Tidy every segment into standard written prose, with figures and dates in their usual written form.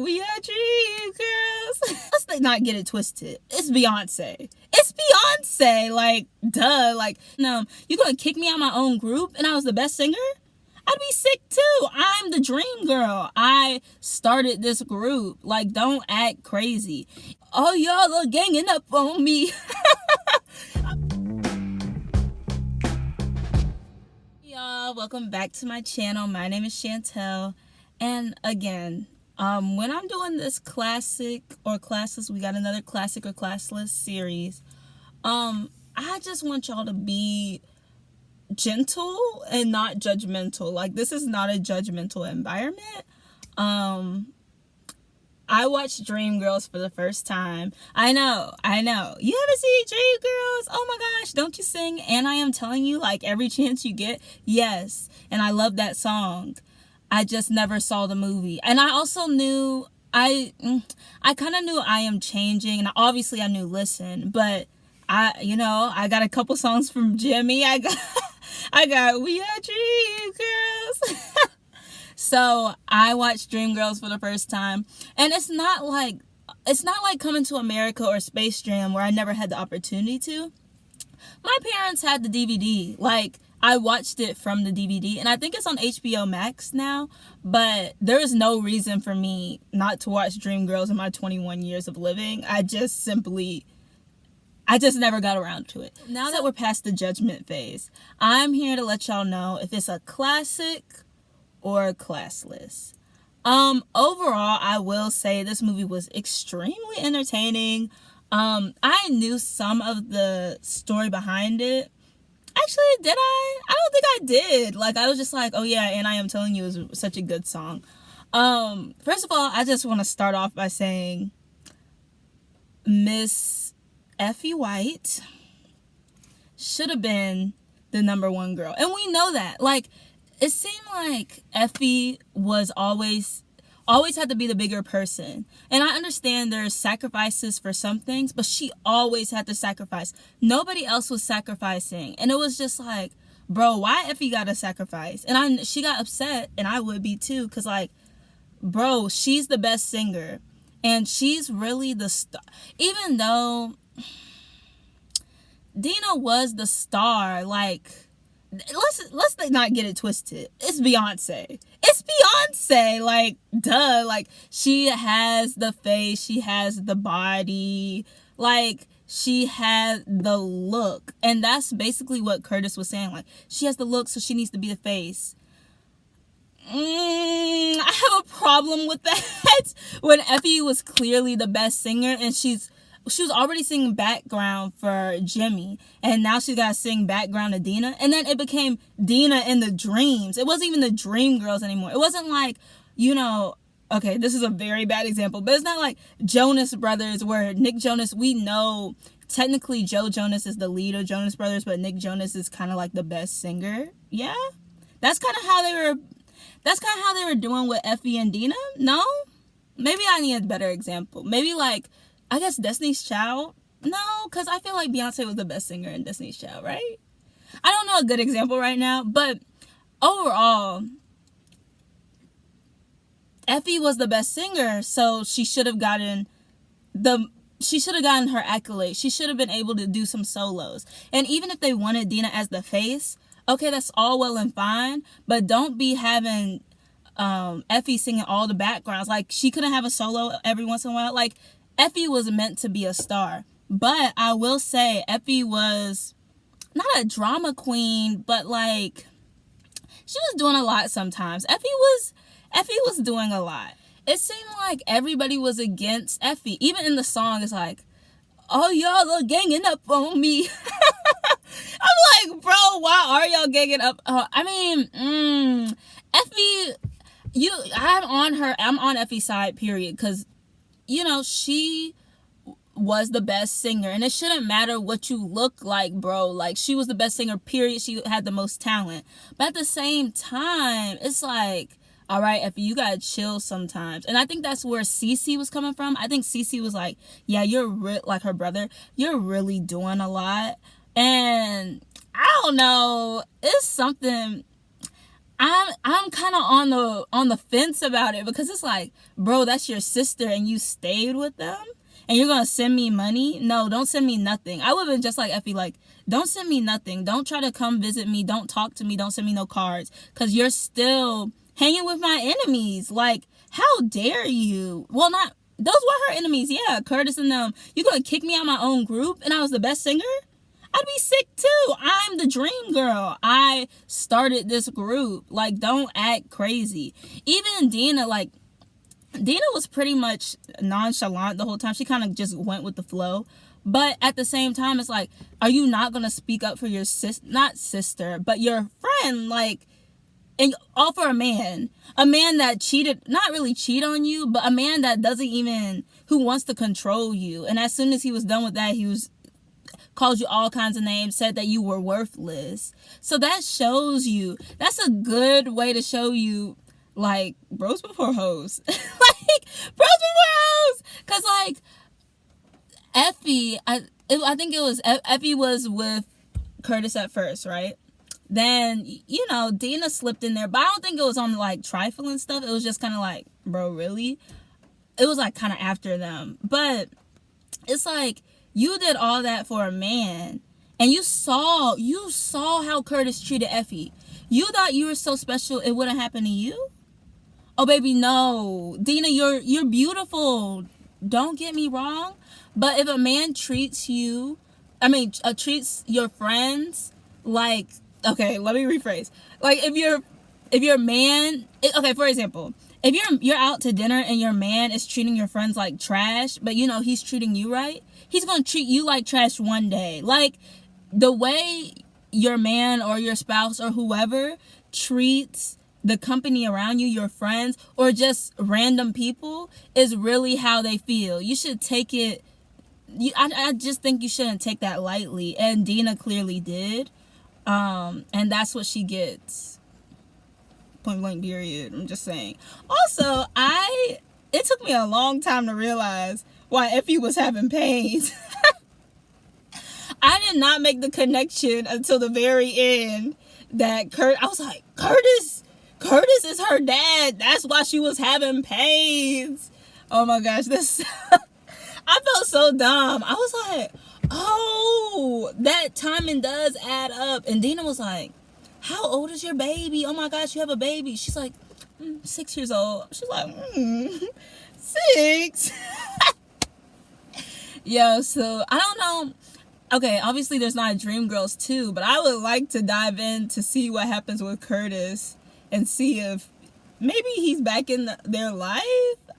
We are Dreamgirls. Let's not get it twisted. It's Beyonce. It's Beyonce. Like, duh. Like, no, you gonna kick me out of my own group and I was the best singer? I'd be sick too. I'm the dream girl. I started this group. Like, don't act crazy. Oh, y'all are ganging up on me. Y'all, welcome back to my channel. My name is Chantel. And again, when I'm doing this classic or classless, we got another classic or classless series. I just want y'all to be gentle and not judgmental. Like, this is not a judgmental environment. I watched Dreamgirls for the first time. I know. You haven't seen Dreamgirls? Oh my gosh, don't you sing? And I am telling you, like, every chance you get, yes. And I love that song. I just never saw the movie. And I also knew, I kind of knew I Am Changing. And obviously I knew Listen. But I got a couple songs from Jimmy. I got We Are Dreamgirls. So I watched Dreamgirls for the first time. And it's not like Coming to America or Space Jam where I never had the opportunity to. My parents had the DVD. Like, I watched it from the DVD, and I think it's on hbomax now, but there is no reason for me not to watch Dreamgirls in my 21 years of living. I just never got around to it. Now that we're past the judgment phase, I'm here to let y'all know if it's a classic or classless. Overall, I will say this movie was extremely entertaining. I knew some of the story behind it. Actually, did I? I don't think I did. Like, I was just like, oh yeah, and I Am Telling You is such a good song. First of all, I just want to start off by saying Miss Effie White should have been the #1 girl. And we know that. Like, it seemed like Effie was always had to be the bigger person. And I understand there's sacrifices for some things, but she always had to sacrifice. Nobody else was sacrificing. And it was just like, bro, why Effie gotta sacrifice? And she got upset, and I would be too, because, like, bro, she's the best singer. And she's really the star. Even though Deena was the star, like, let's not get it twisted. It's Beyonce. It's Beyonce. Like, duh. Like, she has the face. She has the body. Like, she has the look. And that's basically what Curtis was saying. Like, she has the look, so she needs to be the face. I have a problem with that. When Effie was clearly the best singer, and she was already singing background for Jimmy, and now she got to sing background to Deena, and then it became Deena in the Dreams. It wasn't even the Dreamgirls anymore. It wasn't like, okay, this is a very bad example, but it's not like Jonas Brothers, where Nick Jonas, we know technically Joe Jonas is the lead of Jonas Brothers, but Nick Jonas is kind of like the best singer. Yeah, that's kind of how they were doing with Effie and Deena. No, maybe I need a better example. Maybe, like, I guess Destiny's Child? No, because I feel like Beyonce was the best singer in Destiny's Child, right? I don't know a good example right now, but overall, Effie was the best singer, so she should have gotten her accolade. She should have been able to do some solos. And even if they wanted Deena as the face, okay, that's all well and fine, but don't be having Effie singing all the backgrounds. Like, she couldn't have a solo every once in a while. Like, Effie was meant to be a star. But I will say Effie was not a drama queen, but, like, she was doing a lot sometimes. Effie was doing a lot. It seemed like everybody was against Effie. Even in the song, it's like, oh, y'all are ganging up on me. I'm like, bro, why are y'all ganging up? Effie, I'm on Effie's side, period, because she was the best singer, and it shouldn't matter what you look like, bro. Like, she was the best singer, period. She had the most talent. But at the same time, it's like, all right, Effie, you gotta chill sometimes. And I think that's where Cece was coming from. I think Cece was like, yeah, like her brother, you're really doing a lot. And I don't know, it's something. I'm kind of on the fence about it, because it's like, bro, that's your sister and you stayed with them and you're gonna send me money? No, don't send me nothing. I would have been just like Effie, like, don't send me nothing. Don't try to come visit me. Don't talk to me. Don't send me no cards, because you're still hanging with my enemies. Like, how dare you? Well, not those were her enemies. Yeah, Curtis and them. You gonna kick me out of my own group and I was the best singer? I'd be sick too. I'm the dream girl. I started this group. Like, don't act crazy. Even Deena, like, Deena was pretty much nonchalant the whole time. She kind of just went with the flow. But at the same time, it's like, are you not going to speak up for your not sister, but your friend? Like, and all for a man that cheated, not really cheat on you, but a man that doesn't even, who wants to control you. And as soon as he was done with that, he was called you all kinds of names, said that you were worthless. So that shows you, that's a good way to show you, like, bros before hoes. Like, bros before hoes. Because, like, Effie, I think it was, Effie was with Curtis at first, right? Then, you know, Deena slipped in there, but I don't think it was on, like, trifling stuff. It was just kind of like, bro, really? It was, like, kind of after them. But it's like, you did all that for a man, and you saw how Curtis treated Effie. You thought you were so special it wouldn't happen to you? Oh, baby, no. Deena, you're beautiful. Don't get me wrong. But if a man treats you, treats your friends like, okay, let me rephrase. Like, if your man, okay, for example, if you're out to dinner and your man is treating your friends like trash, but you know he's treating you right, he's gonna treat you like trash one day. Like, the way your man or your spouse or whoever treats the company around you, your friends, or just random people, is really how they feel. You should take it, I just think you shouldn't take that lightly, and Deena clearly did. And that's what she gets. Point blank period. I'm just saying. Also, it took me a long time to realize why Effie was having pains. I did not make the connection until the very end that I was like, Curtis is her dad. That's why she was having pains. Oh my gosh, I felt so dumb. I was like, oh, that timing does add up. And Deena was like, how old is your baby? Oh my gosh, you have a baby. She's like, 6 years old. She's like, 6. Yo, so I don't know. Okay, obviously there's not a Dreamgirls 2, but I would like to dive in to see what happens with Curtis and see if maybe he's back in their life.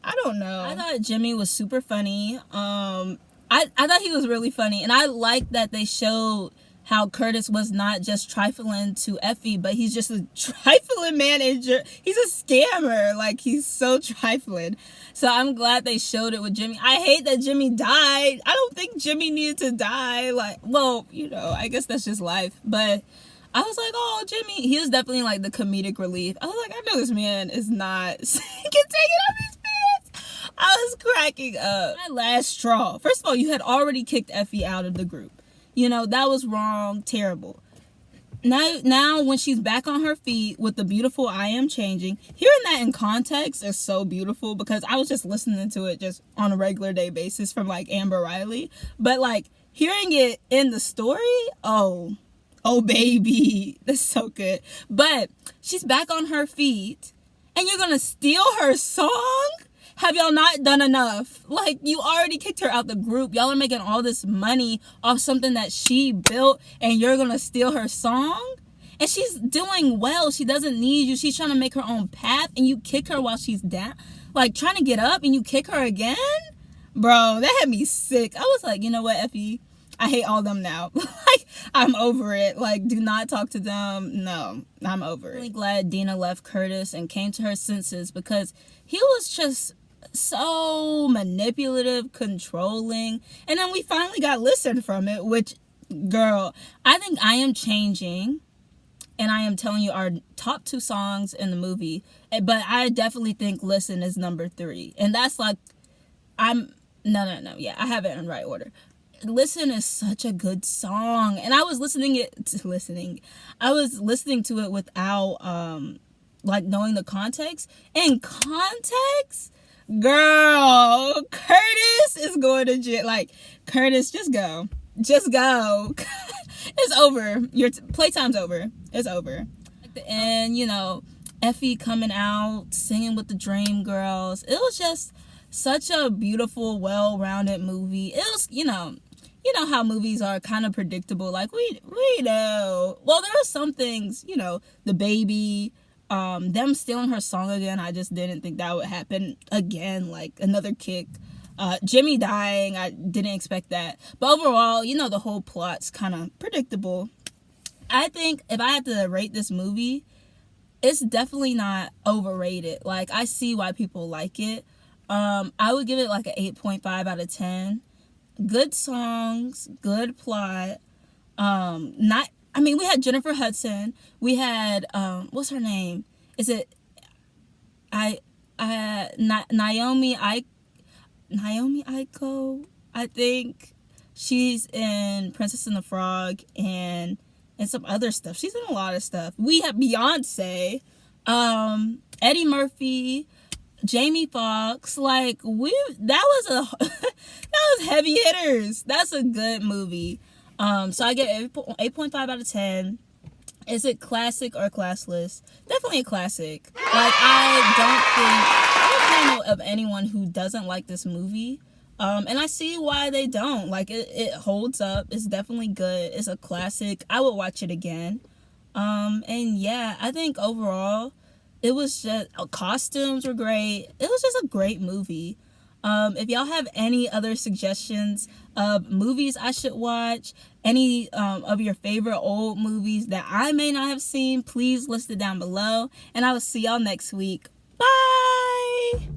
I don't know. I thought Jimmy was super funny. I thought he was really funny, and I liked that they showed how Curtis was not just trifling to Effie, but he's just a trifling manager. He's a scammer. Like, he's so trifling. So I'm glad they showed it with Jimmy. I hate that Jimmy died. I don't think Jimmy needed to die. Like, well, you know, I guess that's just life. But I was like, oh, Jimmy. He was definitely like the comedic relief. I was like, I know this man is not can take it off his pants. I was cracking up. My last straw. First of all, you had already kicked Effie out of the group. You know, that was wrong, terrible. Now when she's back on her feet with the beautiful I Am Changing, hearing that in context is so beautiful, because I was just listening to it just on a regular day basis from like Amber Riley. But like hearing it in the story, oh baby, that's so good. But she's back on her feet and you're gonna steal her song? Have y'all not done enough? Like, you already kicked her out the group. Y'all are making all this money off something that she built, and you're gonna steal her song? And she's doing well. She doesn't need you. She's trying to make her own path, and you kick her while she's down. Like, trying to get up, and you kick her again? Bro, that had me sick. I was like, you know what, Effie? I hate all them now. Like, I'm over it. Like, do not talk to them. No, I'm over it. I'm really glad Deena left Curtis and came to her senses, because he was just so manipulative, controlling, and then we finally got Listen from it, which, girl, I think I Am Changing and I Am Telling You are top 2 songs in the movie, but I definitely think Listen is number 3, and that's like, yeah, I have it in right order. Listen is such a good song, and I was listening to it without like knowing the context. In context, girl, Curtis is going to jail. Like, Curtis, just go. Just go. It's over. Your playtime's over. It's over. At the end, you know, Effie coming out, singing with the Dreamgirls. It was just such a beautiful, well-rounded movie. It was, you know how movies are kind of predictable. Like, we know. Well, there are some things, you know, the baby, them stealing her song again. I just didn't think that would happen again. Like, another kick. Jimmy dying, I didn't expect that. But overall, you know, the whole plot's kind of predictable. I think if I had to rate this movie, it's definitely not overrated. Like, I see why people like it. I would give it like an 8.5 out of 10. Good songs, good plot. We had Jennifer Hudson. We had, what's her name? Is it, Naomi Aiko? I think she's in Princess and the Frog and some other stuff. She's in a lot of stuff. We have Beyonce, Eddie Murphy, JamieFoxx. Like, that was heavy hitters. That's a good movie. So I get 8.5 out of 10. Is it classic or classless? Definitely a classic. Like, I don't know of anyone who doesn't like this movie. And I see why they don't. Like, it holds up. It's definitely good. It's a classic. I would watch it again. And yeah, I think overall, it was just, costumes were great. It was just a great movie. If y'all have any other suggestions of movies I should watch, any of your favorite old movies that I may not have seen, please list it down below. And I will see y'all next week. Bye!